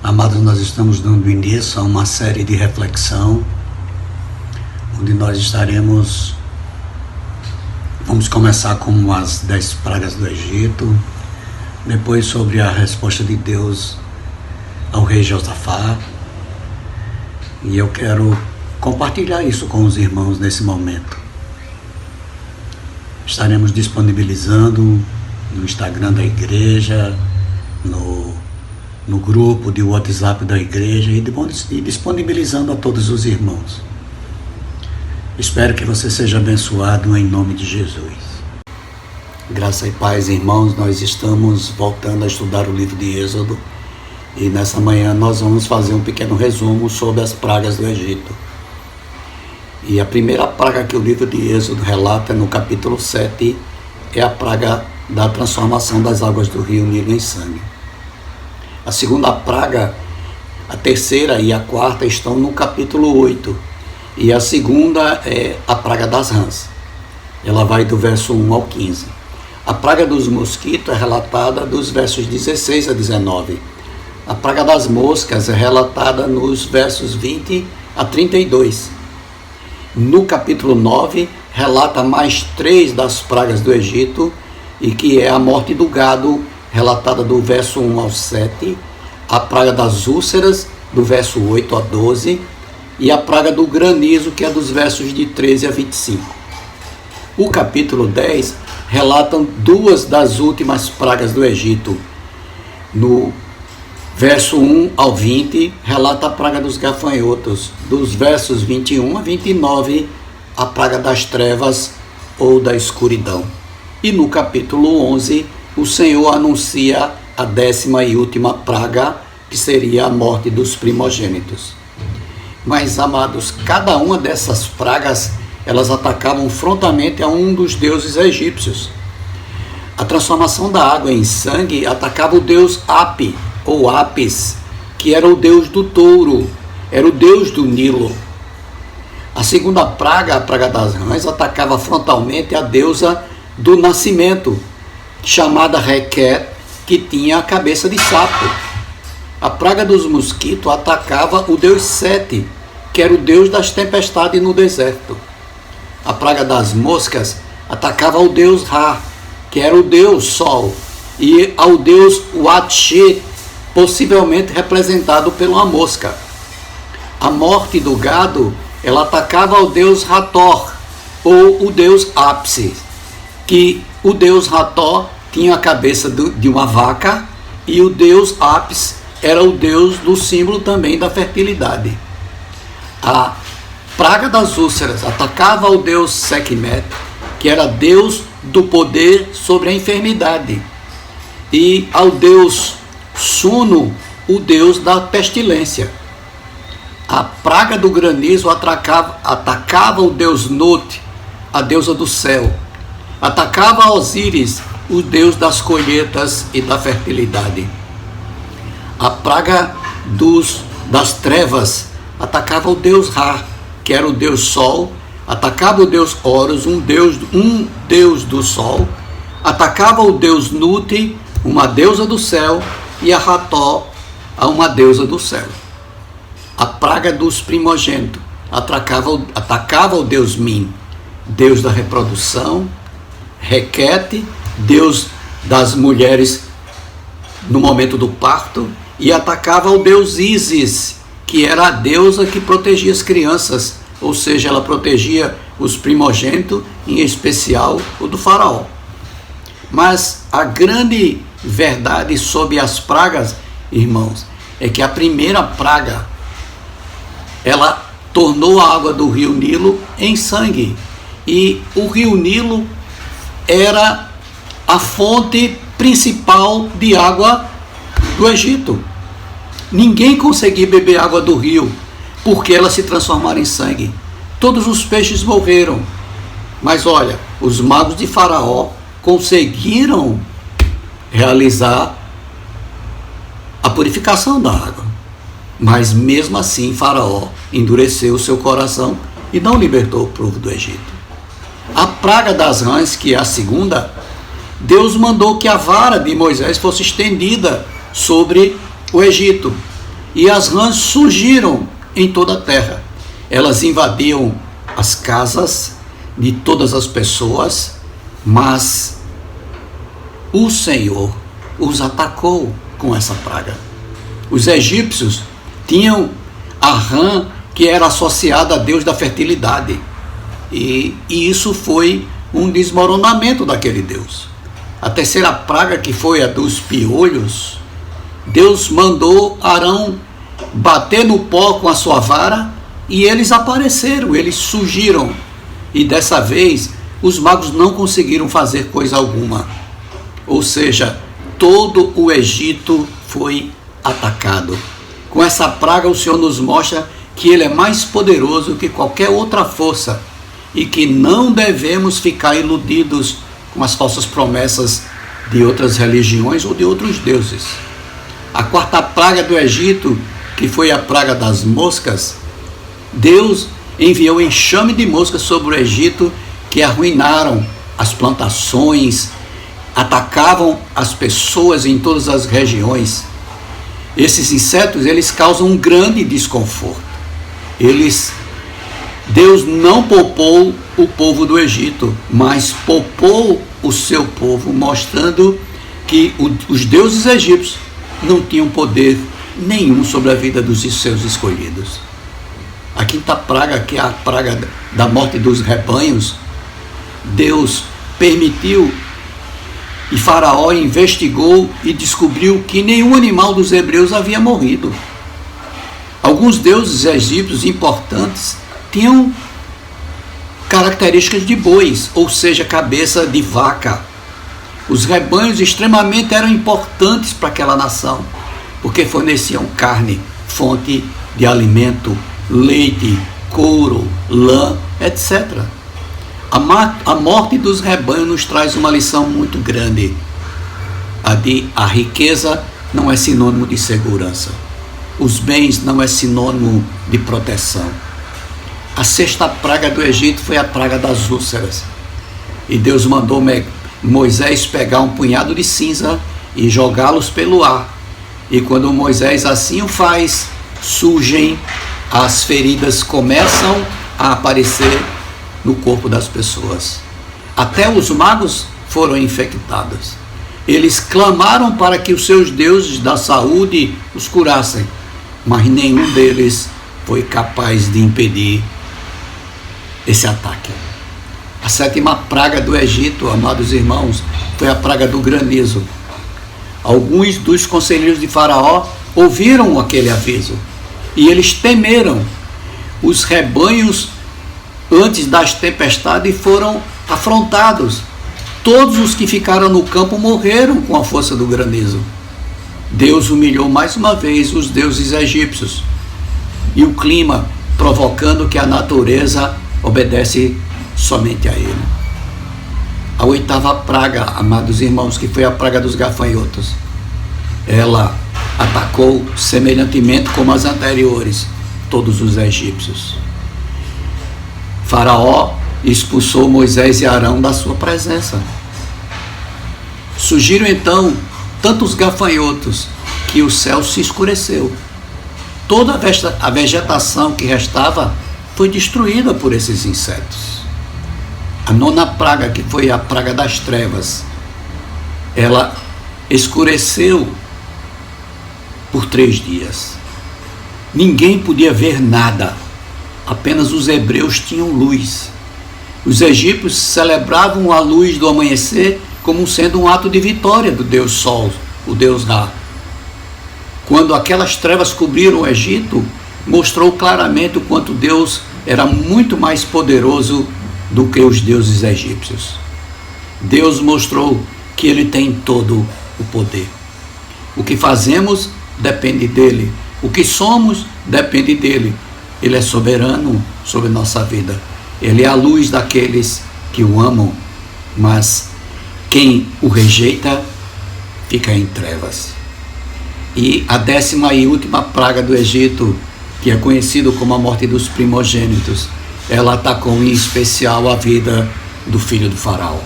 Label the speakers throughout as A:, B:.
A: Amados, nós estamos dando início a uma série de reflexão, onde nós vamos começar com as 10 pragas do Egito, depois sobre a resposta de Deus ao rei Josafá, e eu quero compartilhar isso com os irmãos nesse momento. Estaremos disponibilizando no Instagram da igreja, no grupo de WhatsApp da igreja e disponibilizando a todos os irmãos. Espero que você seja abençoado em nome de Jesus. Graça e paz, irmãos, nós estamos voltando a estudar o livro de Êxodo e nessa manhã nós vamos fazer um pequeno resumo sobre as pragas do Egito. E a primeira praga que o livro de Êxodo relata no capítulo 7 é a praga da transformação das águas do rio Nilo em sangue. A segunda praga, a terceira e a quarta estão no capítulo 8. E a segunda é a praga das rãs. Ela vai do verso 1 ao 15. A praga dos mosquitos é relatada dos versos 16 a 19. A praga das moscas é relatada nos versos 20 a 32. No capítulo 9, relata mais 3 das pragas do Egito, e que é a morte do gado, relatada do verso 1 ao 7, a praga das úlceras, do verso 8 a 12, e a praga do granizo, que é dos versos de 13 a 25. O capítulo 10 relata 2 das últimas pragas do Egito. No verso 1 ao 20, relata a praga dos gafanhotos, dos versos 21 a 29, a praga das trevas ou da escuridão. E no capítulo 11, o Senhor anuncia a 10ª e última praga, que seria a morte dos primogênitos. Mas, amados, cada uma dessas pragas, elas atacavam frontalmente a um dos deuses egípcios. A transformação da água em sangue atacava o deus Api, ou Apis, que era o deus do touro, era o deus do Nilo. A segunda praga, a praga das rãs, atacava frontalmente a deusa do nascimento, chamada Requet, que tinha a cabeça de sapo. A praga dos mosquitos atacava o deus Sete, que era o deus das tempestades no deserto. A praga das moscas atacava o deus Ra, que era o deus Sol, e ao deus Uatche, possivelmente representado pela mosca. A morte do gado, ela atacava ao deus Hathor, ou o deus Apis, que o deus Hathor tinha a cabeça de uma vaca, e o deus Apis era o deus do símbolo também da fertilidade. A praga das úlceras atacava ao deus Sekhmet, que era deus do poder sobre a enfermidade, e ao deus Suno, o deus da pestilência. A praga do granizo atacava o deus Nut, a deusa do céu. Atacava Osíris, o deus das colheitas e da fertilidade. A praga das trevas atacava o deus Ra, que era o deus Sol. Atacava o deus Horus, um deus do Sol. Atacava o deus Nut, uma deusa do céu, e a Hathor, uma deusa do céu. A praga dos primogênitos atacava o deus Min, deus da reprodução. Requete, deus das mulheres no momento do parto, e atacava o deus Ísis, que era a deusa que protegia as crianças, ou seja, ela protegia os primogênitos, em especial o do faraó. Mas a grande verdade sobre as pragas, irmãos, é que a primeira praga, ela tornou a água do rio Nilo em sangue, e o rio Nilo era a fonte principal de água do Egito. Ninguém conseguia beber água do rio, porque ela se transformara em sangue. Todos os peixes morreram. Mas olha, os magos de Faraó conseguiram realizar a purificação da água. Mas mesmo assim Faraó endureceu o seu coração e não libertou o povo do Egito. A praga das rãs, que é a segunda, Deus mandou que a vara de Moisés fosse estendida sobre o Egito. e as rãs surgiram em toda a terra. Elas invadiam as casas de todas as pessoas, mas o Senhor os atacou com essa praga. Os egípcios tinham a rã que era associada a Deus da fertilidade, e isso foi um desmoronamento daquele Deus. A terceira praga, que foi a dos piolhos, Deus mandou Arão bater no pó com a sua vara e eles apareceram, eles surgiram. E dessa vez os magos não conseguiram fazer coisa alguma. Ou seja, todo o Egito foi atacado. Com essa praga o Senhor nos mostra que Ele é mais poderoso que qualquer outra força e que não devemos ficar iludidos com as falsas promessas de outras religiões ou de outros deuses. A quarta praga do Egito, que foi a praga das moscas, Deus enviou enxame de moscas sobre o Egito que arruinaram as plantações, atacavam as pessoas em todas as regiões. Esses insetos, eles causam um grande desconforto. Deus não poupou o povo do Egito, mas poupou o seu povo, mostrando que os deuses egípcios não tinham poder nenhum sobre a vida dos seus escolhidos. A quinta praga, que é a praga da morte dos rebanhos, Deus permitiu e Faraó investigou e descobriu que nenhum animal dos hebreus havia morrido. Alguns deuses egípcios importantes tinham características de bois, ou seja, cabeça de vaca. Os rebanhos extremamente eram importantes para aquela nação, porque forneciam carne, fonte de alimento, leite, couro, lã, etc. A morte dos rebanhos nos traz uma lição muito grande. A riqueza não é sinônimo de segurança. Os bens não é sinônimo de proteção. A sexta praga do Egito foi a praga das úlceras. E Deus mandou Moisés pegar um punhado de cinza e jogá-los pelo ar. E quando Moisés assim o faz, surgem, as feridas começam a aparecer no corpo das pessoas. Até os magos foram infectados. Eles clamaram para que os seus deuses da saúde os curassem, mas nenhum deles foi capaz de impedir esse ataque. A sétima praga do Egito, amados irmãos, foi a praga do granizo. Alguns dos conselheiros de Faraó ouviram aquele aviso e eles temeram. Os rebanhos, antes das tempestades, foram afrontados. Todos os que ficaram no campo morreram com a força do granizo. Deus humilhou mais uma vez os deuses egípcios e o clima, provocando que a natureza obedece somente a ele. A oitava praga, amados irmãos, que foi a praga dos gafanhotos, ela atacou semelhantemente como as anteriores todos os egípcios. Faraó expulsou Moisés e Arão da sua presença. Surgiram então tantos gafanhotos que o céu se escureceu. Toda a vegetação que restava foi destruída por esses insetos. A nona praga, que foi a praga das trevas, ela escureceu por 3 dias. Ninguém podia ver nada, apenas os hebreus tinham luz. Os egípcios celebravam a luz do amanhecer como sendo um ato de vitória do Deus Sol, o Deus Ra. Quando aquelas trevas cobriram o Egito, mostrou claramente o quanto Deus era muito mais poderoso do que os deuses egípcios. Deus mostrou que Ele tem todo o poder. O que fazemos depende dEle. O que somos depende dEle. Ele é soberano sobre nossa vida. Ele é a luz daqueles que o amam, mas quem o rejeita fica em trevas. E a 10ª e última praga do Egito, que é conhecido como a morte dos primogênitos, ela atacou em especial a vida do filho do faraó.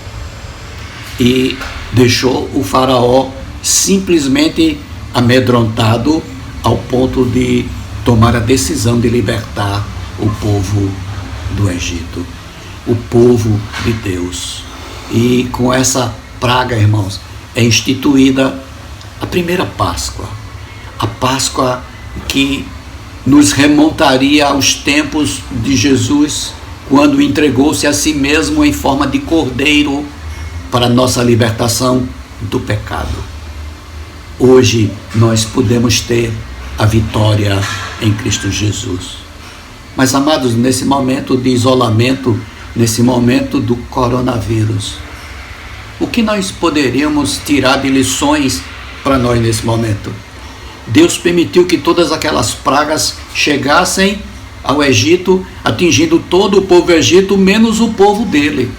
A: E deixou o faraó simplesmente amedrontado ao ponto de tomar a decisão de libertar o povo do Egito, o povo de Deus. E com essa praga, irmãos, é instituída a primeira Páscoa, a Páscoa que nos remontaria aos tempos de Jesus, quando entregou-se a si mesmo em forma de cordeiro para nossa libertação do pecado. Hoje nós podemos ter a vitória em Cristo Jesus. Mas, amados, nesse momento de isolamento, nesse momento do coronavírus, o que nós poderíamos tirar de lições para nós nesse momento? Deus permitiu que todas aquelas pragas chegassem ao Egito, atingindo todo o povo do Egito, menos o povo dele.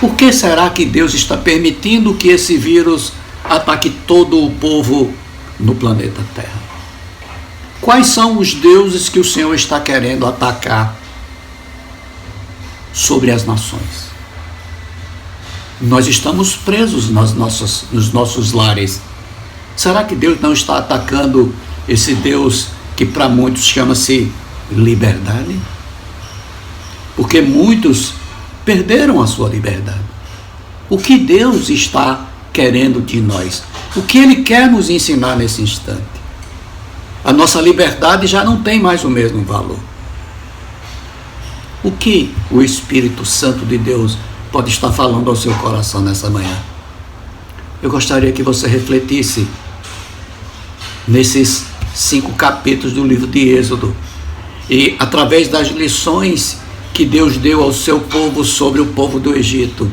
A: Por que será que Deus está permitindo que esse vírus ataque todo o povo no planeta Terra? Quais são os deuses que o Senhor está querendo atacar sobre as nações? Nós estamos presos nos nossos lares. Será que Deus não está atacando esse Deus que para muitos chama-se liberdade? Porque muitos perderam a sua liberdade. O que Deus está querendo de nós? O que Ele quer nos ensinar nesse instante? A nossa liberdade já não tem mais o mesmo valor. O que o Espírito Santo de Deus pode estar falando ao seu coração nessa manhã? Eu gostaria que você refletisse nesses 5 capítulos do livro de Êxodo e através das lições que Deus deu ao seu povo sobre o povo do Egito.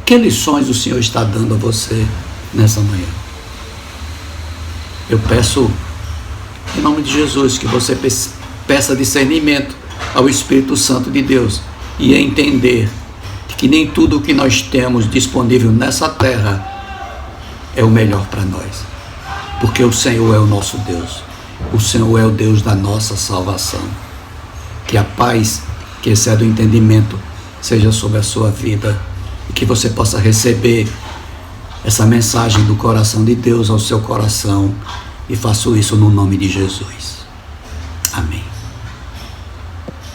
A: Que lições o Senhor está dando a você nessa manhã? Eu peço, em nome de Jesus, que você peça discernimento ao Espírito Santo de Deus e entender que nem tudo o que nós temos disponível nessa terra é o melhor para nós, porque o Senhor é o nosso Deus, o Senhor é o Deus da nossa salvação. Que a paz que excede o entendimento seja sobre a sua vida e que você possa receber essa mensagem do coração de Deus ao seu coração, e faço isso no nome de Jesus.